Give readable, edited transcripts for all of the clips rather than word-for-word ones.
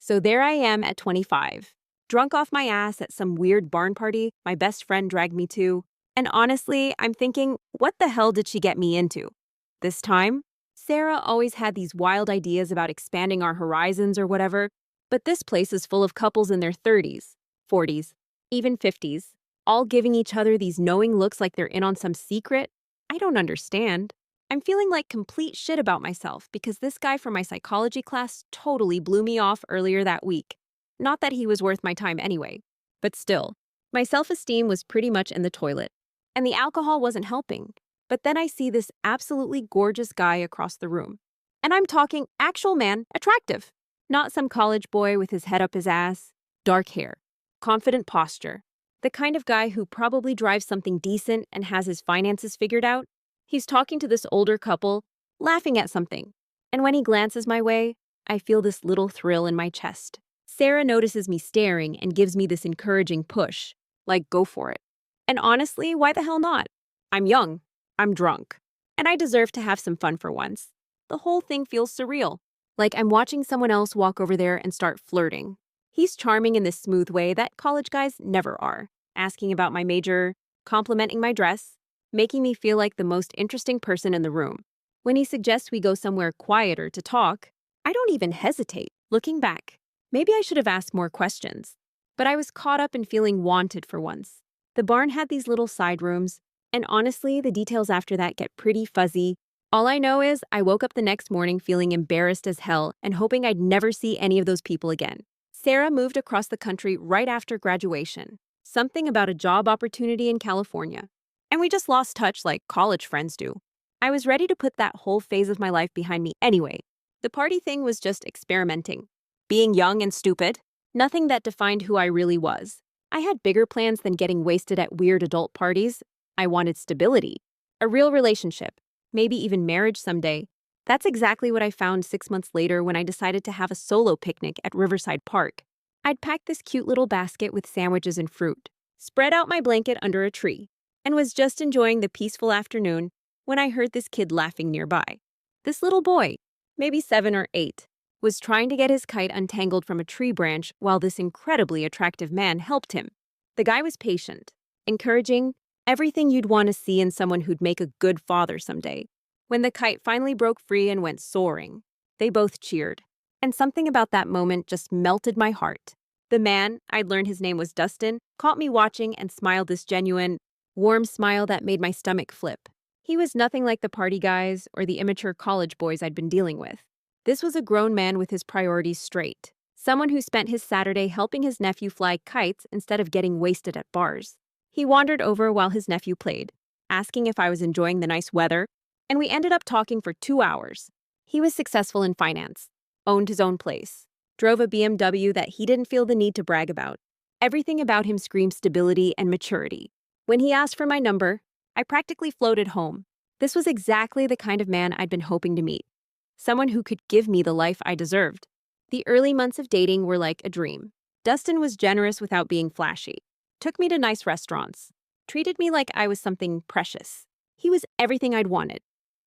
So there I am at 25, drunk off my ass at some weird barn party my best friend dragged me to. And honestly, I'm thinking, what the hell did she get me into? This time, Sarah always had these wild ideas about expanding our horizons or whatever, but this place is full of couples in their 30s, 40s, even 50s, all giving each other these knowing looks like they're in on some secret. I don't understand. I'm feeling like complete shit about myself because this guy from my psychology class totally blew me off earlier that week. Not that he was worth my time anyway, but still, my self-esteem was pretty much in the toilet, and the alcohol wasn't helping. But then I see this absolutely gorgeous guy across the room. And I'm talking actual man, attractive. Not some college boy with his head up his ass, dark hair, confident posture. The kind of guy who probably drives something decent and has his finances figured out. He's talking to this older couple, laughing at something. And when he glances my way, I feel this little thrill in my chest. Sarah notices me staring and gives me this encouraging push, like go for it. And honestly, why the hell not? I'm young, I'm drunk, and I deserve to have some fun for once. The whole thing feels surreal, like I'm watching someone else walk over there and start flirting. He's charming in this smooth way that college guys never are, asking about my major, complimenting my dress, making me feel like the most interesting person in the room. When he suggests we go somewhere quieter to talk, I don't even hesitate. Looking back, maybe I should have asked more questions, but I was caught up in feeling wanted for once. The barn had these little side rooms, and honestly, the details after that get pretty fuzzy. All I know is I woke up the next morning feeling embarrassed as hell and hoping I'd never see any of those people again. Sarah moved across the country right after graduation. Something about a job opportunity in California. And we just lost touch like college friends do. I was ready to put that whole phase of my life behind me anyway. The party thing was just experimenting. Being young and stupid. Nothing that defined who I really was. I had bigger plans than getting wasted at weird adult parties. I wanted stability. A real relationship. Maybe even marriage someday. That's exactly what I found 6 months later when I decided to have a solo picnic at Riverside Park. I'd packed this cute little basket with sandwiches and fruit, spread out my blanket under a tree, and was just enjoying the peaceful afternoon when I heard this kid laughing nearby. This little boy, maybe 7 or 8, was trying to get his kite untangled from a tree branch while this incredibly attractive man helped him. The guy was patient, encouraging, everything you'd want to see in someone who'd make a good father someday. When the kite finally broke free and went soaring, they both cheered. And something about that moment just melted my heart. The man, I'd learned his name was Dustin, caught me watching and smiled this genuine, warm smile that made my stomach flip. He was nothing like the party guys or the immature college boys I'd been dealing with. This was a grown man with his priorities straight. Someone who spent his Saturday helping his nephew fly kites instead of getting wasted at bars. He wandered over while his nephew played, asking if I was enjoying the nice weather, and we ended up talking for 2 hours. He was successful in finance, owned his own place, drove a BMW that he didn't feel the need to brag about. Everything about him screamed stability and maturity. When he asked for my number, I practically floated home. This was exactly the kind of man I'd been hoping to meet. Someone who could give me the life I deserved. The early months of dating were like a dream. Dustin was generous without being flashy. Took me to nice restaurants. Treated me like I was something precious. He was everything I'd wanted.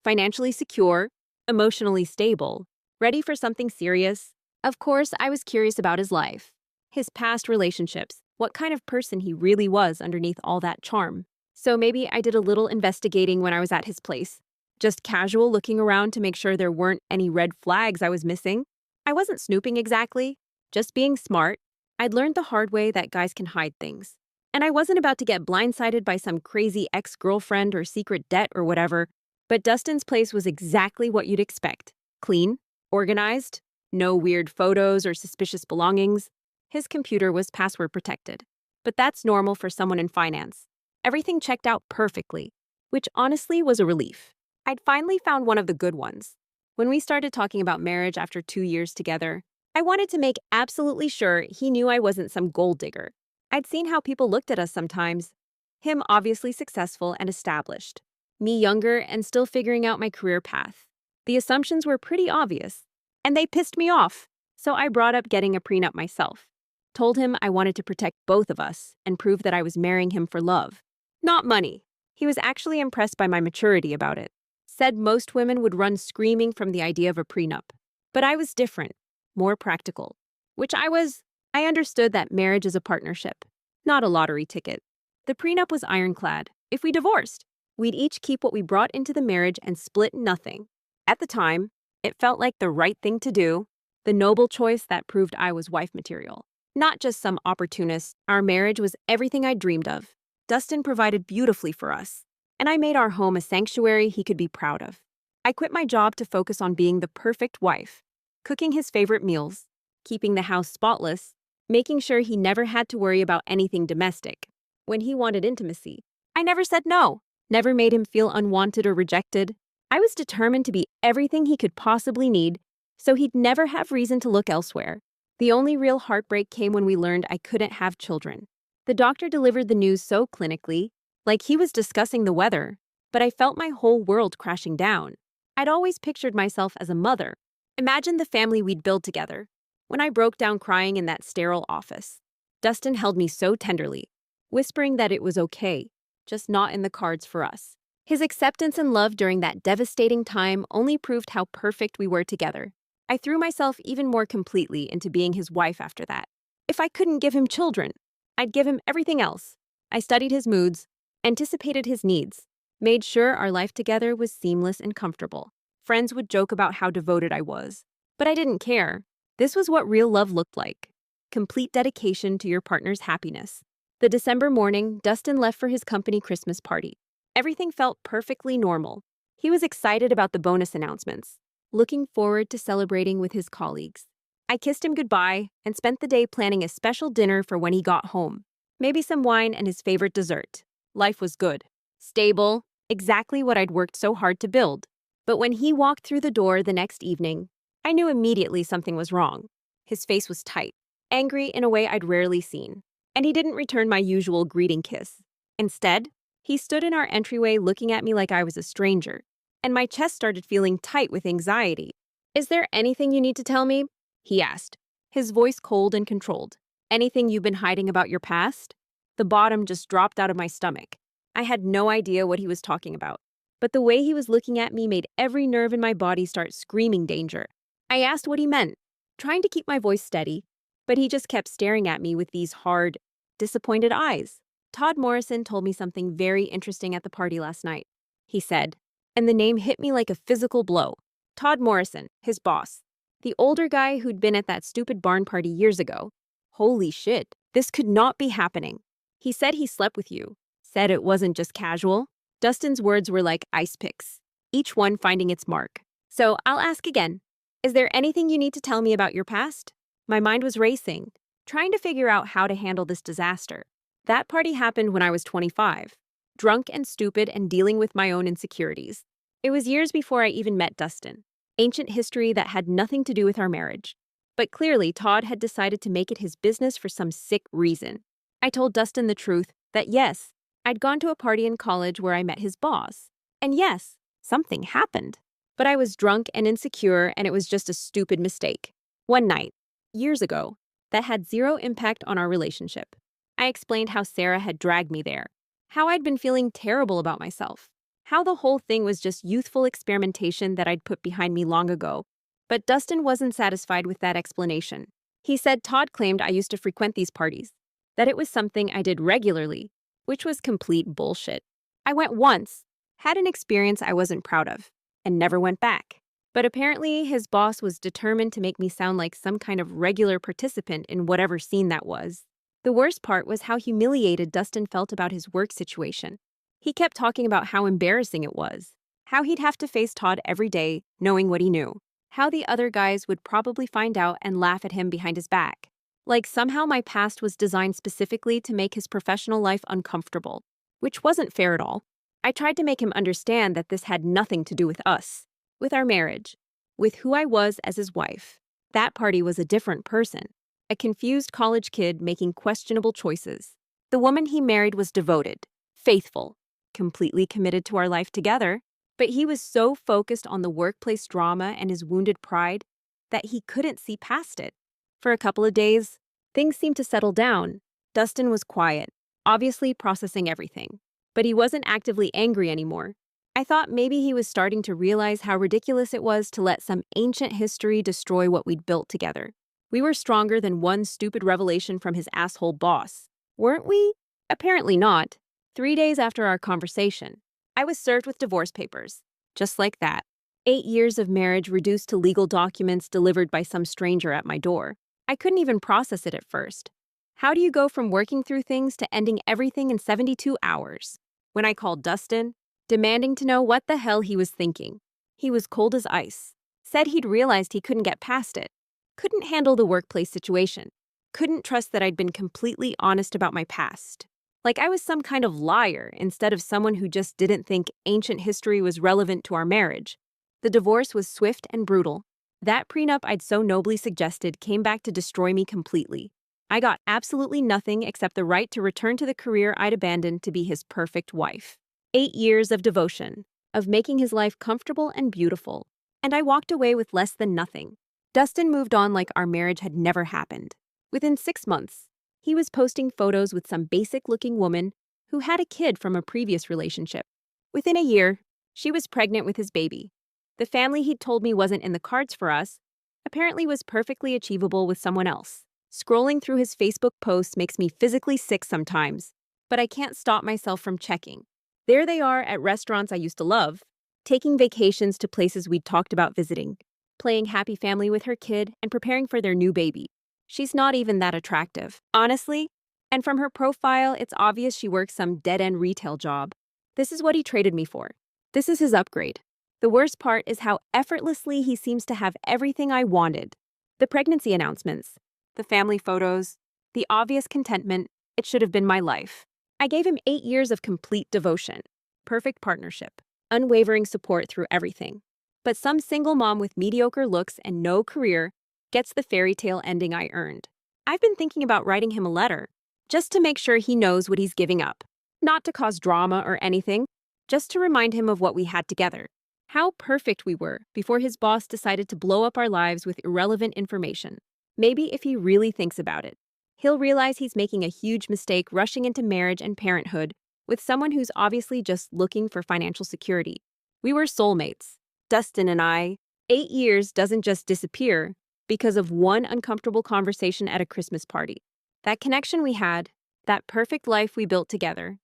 Financially secure, emotionally stable, ready for something serious. Of course, I was curious about his life, his past relationships, what kind of person he really was underneath all that charm. So maybe I did a little investigating when I was at his place. Just casual looking around to make sure there weren't any red flags I was missing. I wasn't snooping exactly, just being smart. I'd learned the hard way that guys can hide things. And I wasn't about to get blindsided by some crazy ex-girlfriend or secret debt or whatever. But Dustin's place was exactly what you'd expect. Clean, organized, no weird photos or suspicious belongings. His computer was password protected. But that's normal for someone in finance. Everything checked out perfectly, which honestly was a relief. I'd finally found one of the good ones. When we started talking about marriage after 2 years together, I wanted to make absolutely sure he knew I wasn't some gold digger. I'd seen how people looked at us sometimes. Him obviously successful and established. Me younger and still figuring out my career path. The assumptions were pretty obvious, and they pissed me off, so I brought up getting a prenup myself. Told him I wanted to protect both of us and prove that I was marrying him for love, not money. He was actually impressed by my maturity about it. Said most women would run screaming from the idea of a prenup. But I was different, more practical. which I understood that marriage is a partnership, not a lottery ticket. The prenup was ironclad. If we divorced, we'd each keep what we brought into the marriage and split nothing. At the time, it felt like the right thing to do, the noble choice that proved I was wife material. Not just some opportunist, our marriage was everything I dreamed of. Dustin provided beautifully for us, and I made our home a sanctuary he could be proud of. I quit my job to focus on being the perfect wife, cooking his favorite meals, keeping the house spotless, making sure he never had to worry about anything domestic. When he wanted intimacy, I never said no, never made him feel unwanted or rejected. I was determined to be everything he could possibly need, so he'd never have reason to look elsewhere. The only real heartbreak came when we learned I couldn't have children. The doctor delivered the news so clinically, like he was discussing the weather, but I felt my whole world crashing down. I'd always pictured myself as a mother. Imagine the family we'd build together. When I broke down crying in that sterile office, Dustin held me so tenderly, whispering that it was okay, just not in the cards for us. His acceptance and love during that devastating time only proved how perfect we were together. I threw myself even more completely into being his wife after that. If I couldn't give him children, I'd give him everything else. I studied his moods, anticipated his needs, made sure our life together was seamless and comfortable. Friends would joke about how devoted I was, but I didn't care. This was what real love looked like. Complete dedication to your partner's happiness. The December morning, Dustin left for his company Christmas party. Everything felt perfectly normal. He was excited about the bonus announcements, looking forward to celebrating with his colleagues. I kissed him goodbye and spent the day planning a special dinner for when he got home. Maybe some wine and his favorite dessert. Life was good. Stable, exactly what I'd worked so hard to build. But when he walked through the door the next evening, I knew immediately something was wrong. His face was tight, angry in a way I'd rarely seen, and he didn't return my usual greeting kiss. Instead, he stood in our entryway looking at me like I was a stranger, and my chest started feeling tight with anxiety. "Is there anything you need to tell me?" he asked, his voice cold and controlled. "Anything you've been hiding about your past?" The bottom just dropped out of my stomach. I had no idea what he was talking about, but the way he was looking at me made every nerve in my body start screaming danger. I asked what he meant, trying to keep my voice steady, but he just kept staring at me with these hard, disappointed eyes. "Todd Morrison told me something very interesting at the party last night," he said, and the name hit me like a physical blow. Todd Morrison, his boss. The older guy who'd been at that stupid barn party years ago. Holy shit, this could not be happening. "He said he slept with you. Said it wasn't just casual." Dustin's words were like ice picks, each one finding its mark. "So I'll ask again. Is there anything you need to tell me about your past?" My mind was racing, trying to figure out how to handle this disaster. That party happened when I was 25, drunk and stupid and dealing with my own insecurities. It was years before I even met Dustin. Ancient history that had nothing to do with our marriage. But clearly, Todd had decided to make it his business for some sick reason. I told Dustin the truth, that yes, I'd gone to a party in college where I met his boss. And yes, something happened. But I was drunk and insecure, and it was just a stupid mistake. One night, years ago, that had zero impact on our relationship. I explained how Sarah had dragged me there, how I'd been feeling terrible about myself, how the whole thing was just youthful experimentation that I'd put behind me long ago. But Dustin wasn't satisfied with that explanation. He said Todd claimed I used to frequent these parties, that it was something I did regularly, which was complete bullshit. I went once, had an experience I wasn't proud of, and never went back. But apparently his boss was determined to make me sound like some kind of regular participant in whatever scene that was. The worst part was how humiliated Dustin felt about his work situation. He kept talking about how embarrassing it was, how he'd have to face Todd every day, knowing what he knew, how the other guys would probably find out and laugh at him behind his back. Like somehow my past was designed specifically to make his professional life uncomfortable, which wasn't fair at all. I tried to make him understand that this had nothing to do with us, with our marriage, with who I was as his wife. That party was a different person, a confused college kid making questionable choices. The woman he married was devoted, faithful, completely committed to our life together, but he was so focused on the workplace drama and his wounded pride that he couldn't see past it. For a couple of days, things seemed to settle down. Dustin was quiet, obviously processing everything, but he wasn't actively angry anymore. I thought maybe he was starting to realize how ridiculous it was to let some ancient history destroy what we'd built together. We were stronger than one stupid revelation from his asshole boss. Weren't we? Apparently not. 3 days after our conversation, I was served with divorce papers. Just like that. 8 years of marriage reduced to legal documents delivered by some stranger at my door. I couldn't even process it at first. How do you go from working through things to ending everything in 72 hours? When I called Dustin, demanding to know what the hell he was thinking, he was cold as ice. Said he'd realized he couldn't get past it. Couldn't handle the workplace situation. Couldn't trust that I'd been completely honest about my past. Like I was some kind of liar instead of someone who just didn't think ancient history was relevant to our marriage. The divorce was swift and brutal. That prenup I'd so nobly suggested came back to destroy me completely. I got absolutely nothing except the right to return to the career I'd abandoned to be his perfect wife. 8 years of devotion, of making his life comfortable and beautiful. And I walked away with less than nothing. Dustin moved on like our marriage had never happened. Within 6 months, he was posting photos with some basic-looking woman who had a kid from a previous relationship. Within a year, she was pregnant with his baby. The family he'd told me wasn't in the cards for us apparently was perfectly achievable with someone else. Scrolling through his Facebook posts makes me physically sick sometimes, but I can't stop myself from checking. There they are at restaurants I used to love, taking vacations to places we'd talked about visiting, playing happy family with her kid and preparing for their new baby. She's not even that attractive, honestly, and from her profile, it's obvious she works some dead-end retail job. This is what he traded me for. This is his upgrade. The worst part is how effortlessly he seems to have everything I wanted. The pregnancy announcements, the family photos, the obvious contentment. It should have been my life. I gave him 8 years of complete devotion, perfect partnership, unwavering support through everything. But some single mom with mediocre looks and no career gets the fairy tale ending I earned. I've been thinking about writing him a letter, just to make sure he knows what he's giving up. Not to cause drama or anything, just to remind him of what we had together. How perfect we were before his boss decided to blow up our lives with irrelevant information. Maybe if he really thinks about it, he'll realize he's making a huge mistake rushing into marriage and parenthood with someone who's obviously just looking for financial security. We were soulmates, Dustin and I. 8 years doesn't just disappear because of one uncomfortable conversation at a Christmas party. That connection we had, that perfect life we built together,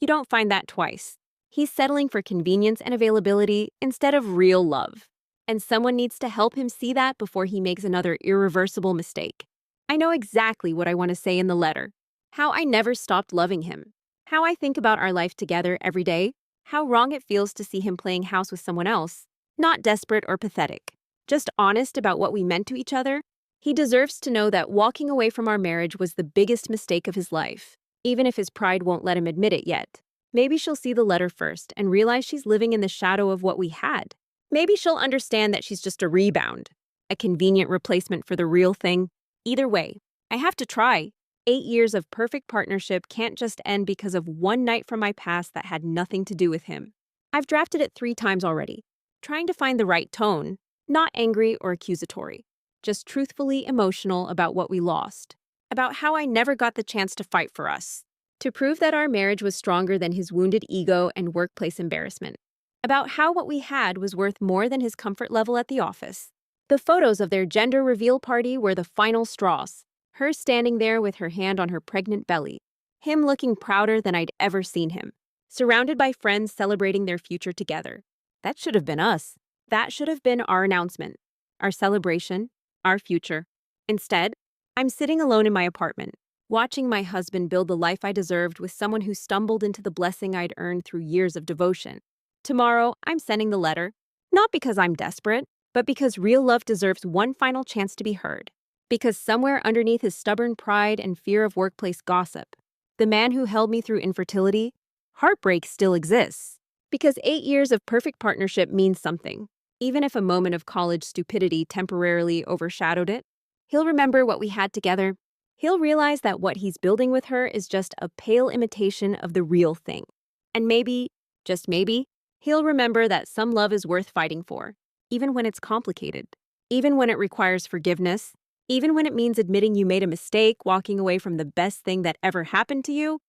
you don't find that twice. He's settling for convenience and availability instead of real love. And someone needs to help him see that before he makes another irreversible mistake. I know exactly what I want to say in the letter. How I never stopped loving him. How I think about our life together every day. How wrong it feels to see him playing house with someone else. Not desperate or pathetic. Just honest about what we meant to each other. He deserves to know that walking away from our marriage was the biggest mistake of his life, even if his pride won't let him admit it yet. Maybe she'll see the letter first and realize she's living in the shadow of what we had. Maybe she'll understand that she's just a rebound, a convenient replacement for the real thing. Either way, I have to try. 8 years of perfect partnership can't just end because of one night from my past that had nothing to do with him. I've drafted it 3 times already, trying to find the right tone, not angry or accusatory, just truthfully emotional about what we lost, about how I never got the chance to fight for us, to prove that our marriage was stronger than his wounded ego and workplace embarrassment, about how what we had was worth more than his comfort level at the office. The photos of their gender reveal party were the final straws, her standing there with her hand on her pregnant belly, him looking prouder than I'd ever seen him, surrounded by friends celebrating their future together. That should have been us. That should have been our announcement, our celebration, our future. Instead, I'm sitting alone in my apartment, watching my husband build the life I deserved with someone who stumbled into the blessing I'd earned through years of devotion. Tomorrow, I'm sending the letter, not because I'm desperate, but because real love deserves one final chance to be heard. Because somewhere underneath his stubborn pride and fear of workplace gossip, the man who held me through infertility, heartbreak still exists. Because 8 years of perfect partnership means something, even if a moment of college stupidity temporarily overshadowed it. He'll remember what we had together. He'll realize that what he's building with her is just a pale imitation of the real thing. And maybe, just maybe, he'll remember that some love is worth fighting for, even when it's complicated, even when it requires forgiveness, even when it means admitting you made a mistake, walking away from the best thing that ever happened to you.